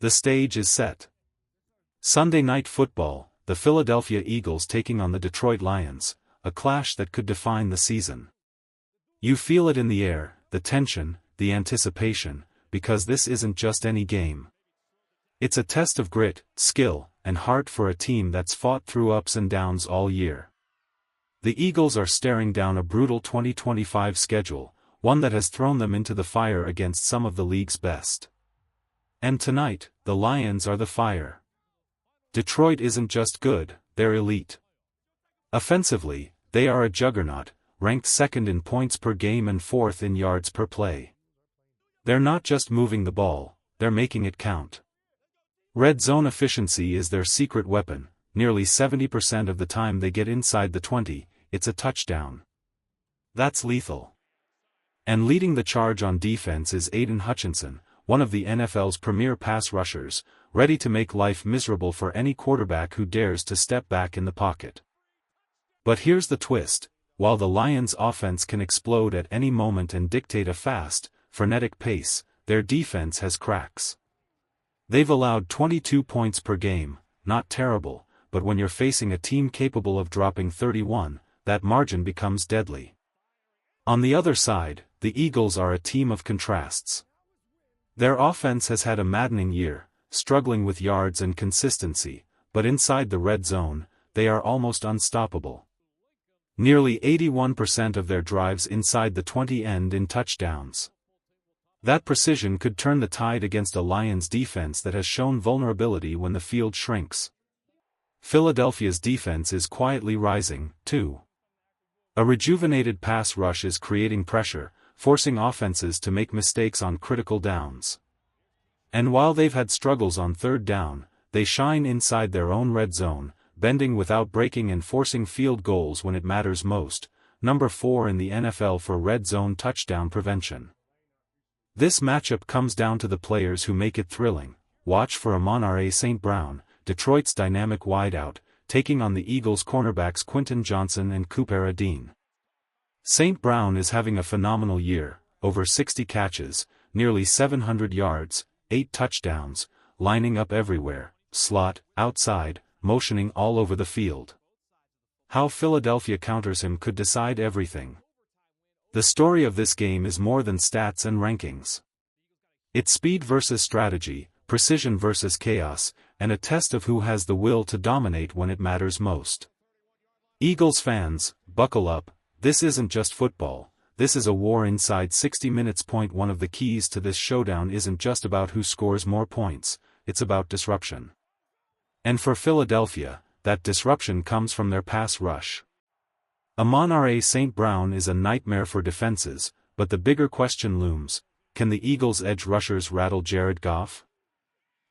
The stage is set. Sunday Night Football, the Philadelphia Eagles taking on the Detroit Lions, a clash that could define the season. You feel it in the air, the tension, the anticipation, because this isn't just any game. It's a test of grit, skill, and heart for a team that's fought through ups and downs all year. The Eagles are staring down a brutal 2025 schedule, one that has thrown them into the fire against some of the league's best. And tonight, the Lions are the fire. Detroit isn't just good, they're elite. Offensively, they are a juggernaut, ranked second in points per game and fourth in yards per play. They're not just moving the ball, they're making it count. Red zone efficiency is their secret weapon. Nearly 70% of the time they get inside the 20, it's a touchdown. That's lethal. And leading the charge on defense is Aidan Hutchinson, one of the NFL's premier pass rushers, ready to make life miserable for any quarterback who dares to step back in the pocket. But here's the twist: while the Lions' offense can explode at any moment and dictate a fast, frenetic pace, their defense has cracks. They've allowed 22 points per game, not terrible, but when you're facing a team capable of dropping 31, that margin becomes deadly. On the other side, the Eagles are a team of contrasts. Their offense has had a maddening year, struggling with yards and consistency, but inside the red zone, they are almost unstoppable. Nearly 81% of their drives inside the 20 end in touchdowns. That precision could turn the tide against a Lions defense that has shown vulnerability when the field shrinks. Philadelphia's defense is quietly rising, too. A rejuvenated pass rush is creating pressure, forcing offenses to make mistakes on critical downs. And while they've had struggles on third down, they shine inside their own red zone, bending without breaking and forcing field goals when it matters most, number 4 in the NFL for red zone touchdown prevention. This matchup comes down to the players who make it thrilling. Watch for Amon-Ra St. Brown, Detroit's dynamic wideout, taking on the Eagles' cornerbacks Quentin Johnson and Cooper Dean. St. Brown is having a phenomenal year, over 60 catches, nearly 700 yards, 8 touchdowns, lining up everywhere, slot, outside, motioning all over the field. How Philadelphia counters him could decide everything. The story of this game is more than stats and rankings. It's speed versus strategy, precision versus chaos, and a test of who has the will to dominate when it matters most. Eagles fans, buckle up. This isn't just football, this is a war inside 60 minutes. One of the keys to this showdown isn't just about who scores more points, it's about disruption. And for Philadelphia, that disruption comes from their pass rush. Amon-Ra St. Brown is a nightmare for defenses, but the bigger question looms: can the Eagles' edge rushers rattle Jared Goff?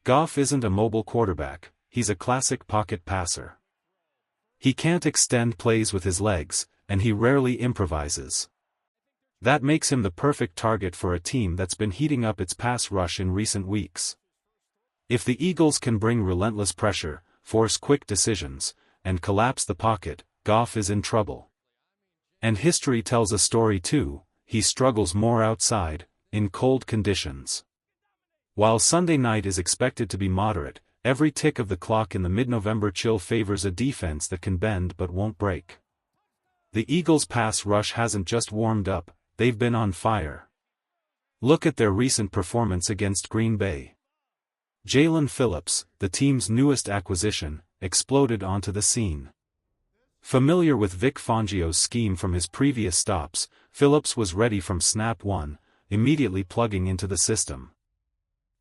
Goff isn't a mobile quarterback, he's a classic pocket passer. He can't extend plays with his legs, and he rarely improvises. That makes him the perfect target for a team that's been heating up its pass rush in recent weeks. If the Eagles can bring relentless pressure, force quick decisions, and collapse the pocket, Goff is in trouble. And history tells a story too: he struggles more outside, in cold conditions. While Sunday night is expected to be moderate, every tick of the clock in the mid-November chill favors a defense that can bend but won't break. The Eagles' pass rush hasn't just warmed up, they've been on fire. Look at their recent performance against Green Bay. Jaelan Phillips, the team's newest acquisition, exploded onto the scene. Familiar with Vic Fangio's scheme from his previous stops, Phillips was ready from snap one, immediately plugging into the system.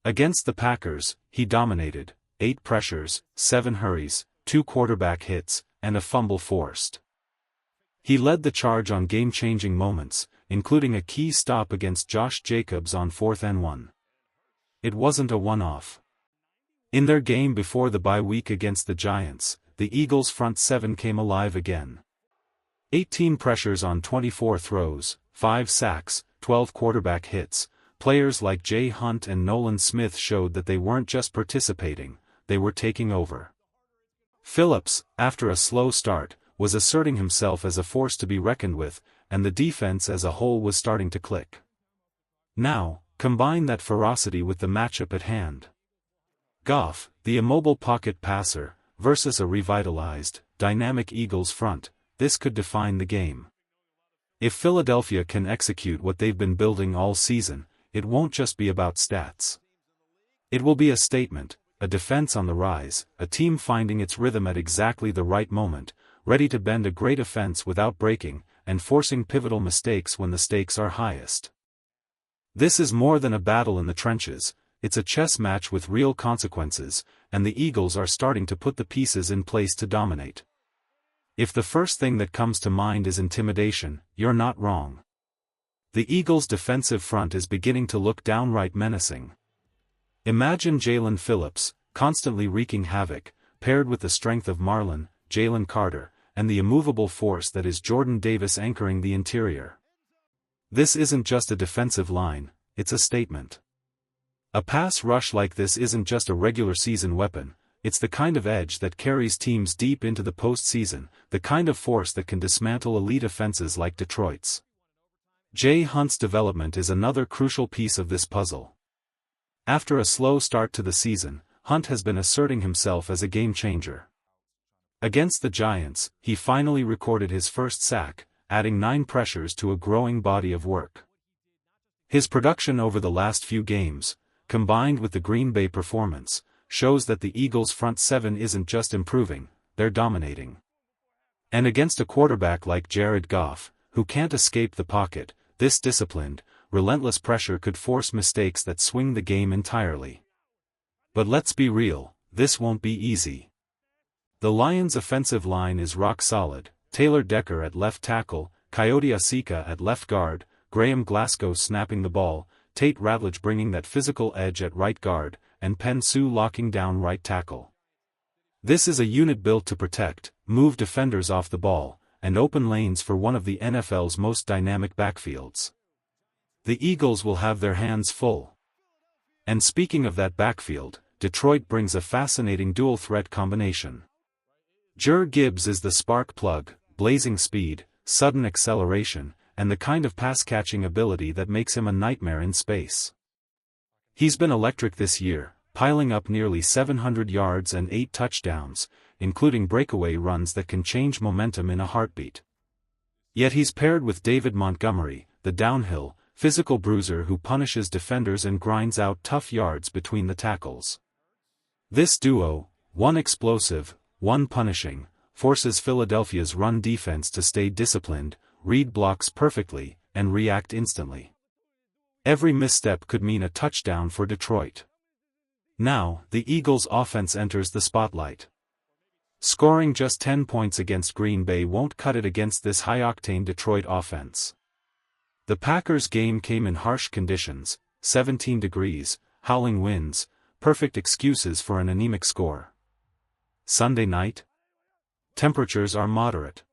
Against the Packers, he dominated: 8 pressures, 7 hurries, 2 quarterback hits, and a fumble forced. He led the charge on game-changing moments, including a key stop against Josh Jacobs on 4th and 1. It wasn't a one-off. In their game before the bye week against the Giants, the Eagles' front 7 came alive again. 18 pressures on 24 throws, 5 sacks, 12 quarterback hits. Players like Jay Hunt and Nolan Smith showed that they weren't just participating, they were taking over. Phillips, after a slow start, was asserting himself as a force to be reckoned with, and the defense as a whole was starting to click. Now, combine that ferocity with the matchup at hand. Goff, the immobile pocket passer, versus a revitalized, dynamic Eagles front, this could define the game. If Philadelphia can execute what they've been building all season, it won't just be about stats. It will be a statement, a defense on the rise, a team finding its rhythm at exactly the right moment, ready to bend a great offense without breaking, and forcing pivotal mistakes when the stakes are highest. This is more than a battle in the trenches, it's a chess match with real consequences, and the Eagles are starting to put the pieces in place to dominate. If the first thing that comes to mind is intimidation, you're not wrong. The Eagles' defensive front is beginning to look downright menacing. Imagine Jalen Phillips, constantly wreaking havoc, paired with the strength of Marlon, Jalen Carter, and the immovable force that is Jordan Davis anchoring the interior. This isn't just a defensive line, it's a statement. A pass rush like this isn't just a regular season weapon, it's the kind of edge that carries teams deep into the postseason, the kind of force that can dismantle elite offenses like Detroit's. Jay Hunt's development is another crucial piece of this puzzle. After a slow start to the season, Hunt has been asserting himself as a game-changer. Against the Giants, he finally recorded his first sack, adding 9 pressures to a growing body of work. His production over the last few games, combined with the Green Bay performance, shows that the Eagles' front seven isn't just improving, they're dominating. And against a quarterback like Jared Goff, who can't escape the pocket, this disciplined, relentless pressure could force mistakes that swing the game entirely. But let's be real, this won't be easy. The Lions' offensive line is rock solid, Taylor Decker at left tackle, Coyote Asika at left guard, Graham Glasgow snapping the ball, Tate Ratledge bringing that physical edge at right guard, and Penn Sue locking down right tackle. This is a unit built to protect, move defenders off the ball, and open lanes for one of the NFL's most dynamic backfields. The Eagles will have their hands full. And speaking of that backfield, Detroit brings a fascinating dual-threat combination. Jahmyr Gibbs is the spark plug, blazing speed, sudden acceleration, and the kind of pass-catching ability that makes him a nightmare in space. He's been electric this year, piling up nearly 700 yards and 8 touchdowns, including breakaway runs that can change momentum in a heartbeat. Yet he's paired with David Montgomery, the downhill, physical bruiser who punishes defenders and grinds out tough yards between the tackles. This duo, one explosive, one punishing, forces Philadelphia's run defense to stay disciplined, read blocks perfectly, and react instantly. Every misstep could mean a touchdown for Detroit. Now, the Eagles' offense enters the spotlight. Scoring just 10 points against Green Bay won't cut it against this high-octane Detroit offense. The Packers' game came in harsh conditions, 17 degrees, howling winds, perfect excuses for an anemic score. Sunday night? Temperatures are moderate.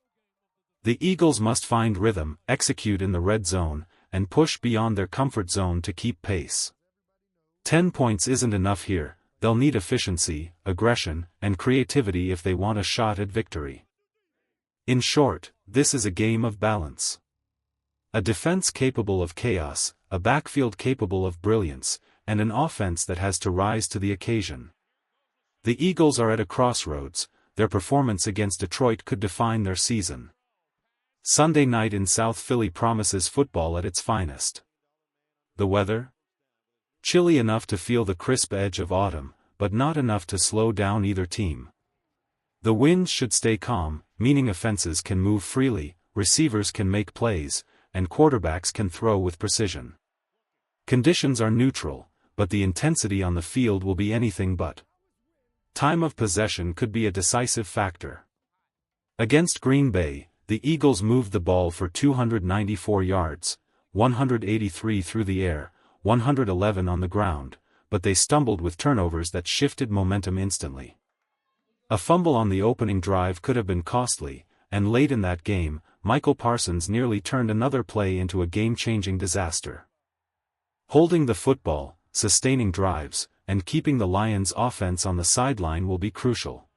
The Eagles must find rhythm, execute in the red zone, and push beyond their comfort zone to keep pace. 10 points isn't enough here, they'll need efficiency, aggression, and creativity if they want a shot at victory. In short, this is a game of balance. A defense capable of chaos, a backfield capable of brilliance, and an offense that has to rise to the occasion. The Eagles are at a crossroads, their performance against Detroit could define their season. Sunday night in South Philly promises football at its finest. The weather? Chilly enough to feel the crisp edge of autumn, but not enough to slow down either team. The winds should stay calm, meaning offenses can move freely, receivers can make plays, and quarterbacks can throw with precision. Conditions are neutral, but the intensity on the field will be anything but. Time of possession could be a decisive factor. Against Green Bay, the Eagles moved the ball for 294 yards, 183 through the air, 111 on the ground, but they stumbled with turnovers that shifted momentum instantly. A fumble on the opening drive could have been costly, and late in that game, Michael Parsons nearly turned another play into a game-changing disaster. Holding the football, sustaining drives, and keeping the Lions' offense on the sideline will be crucial.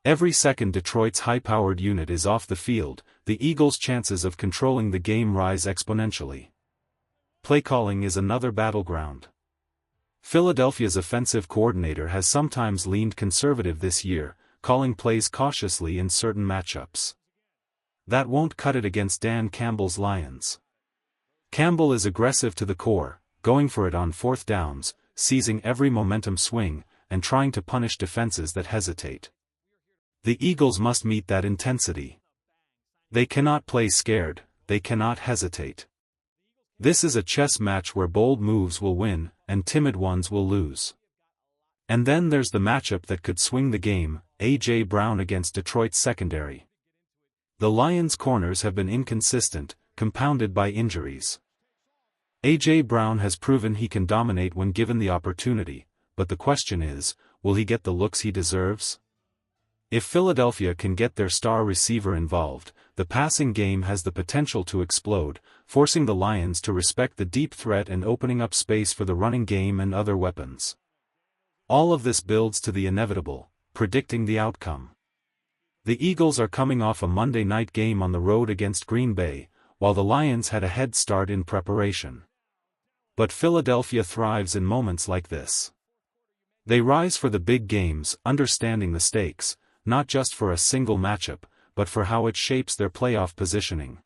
Every second Detroit's high-powered unit is off the field, the Eagles' chances of controlling the game rise exponentially. Play calling is another battleground. Philadelphia's offensive coordinator has sometimes leaned conservative this year, calling plays cautiously in certain matchups. That won't cut it against Dan Campbell's Lions. Campbell is aggressive to the core, going for it on fourth downs, seizing every momentum swing, and trying to punish defenses that hesitate. The Eagles must meet that intensity. They cannot play scared, they cannot hesitate. This is a chess match where bold moves will win, and timid ones will lose. And then there's the matchup that could swing the game, A.J. Brown against Detroit's secondary. The Lions' corners have been inconsistent, compounded by injuries. A.J. Brown has proven he can dominate when given the opportunity, but the question is, will he get the looks he deserves? If Philadelphia can get their star receiver involved, the passing game has the potential to explode, forcing the Lions to respect the deep threat and opening up space for the running game and other weapons. All of this builds to the inevitable, predicting the outcome. The Eagles are coming off a Monday night game on the road against Green Bay, while the Lions had a head start in preparation. But Philadelphia thrives in moments like this. They rise for the big games, understanding the stakes, not just for a single matchup, but for how it shapes their playoff positioning.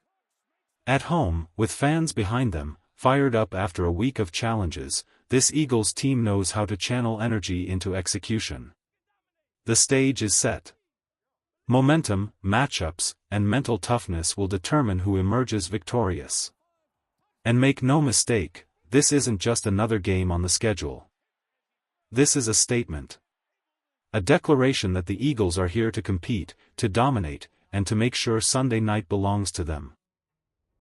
At home, with fans behind them, fired up after a week of challenges, this Eagles team knows how to channel energy into execution. The stage is set. Momentum, matchups, and mental toughness will determine who emerges victorious. And make no mistake, this isn't just another game on the schedule. This is a statement. A declaration that the Eagles are here to compete, to dominate, and to make sure Sunday night belongs to them.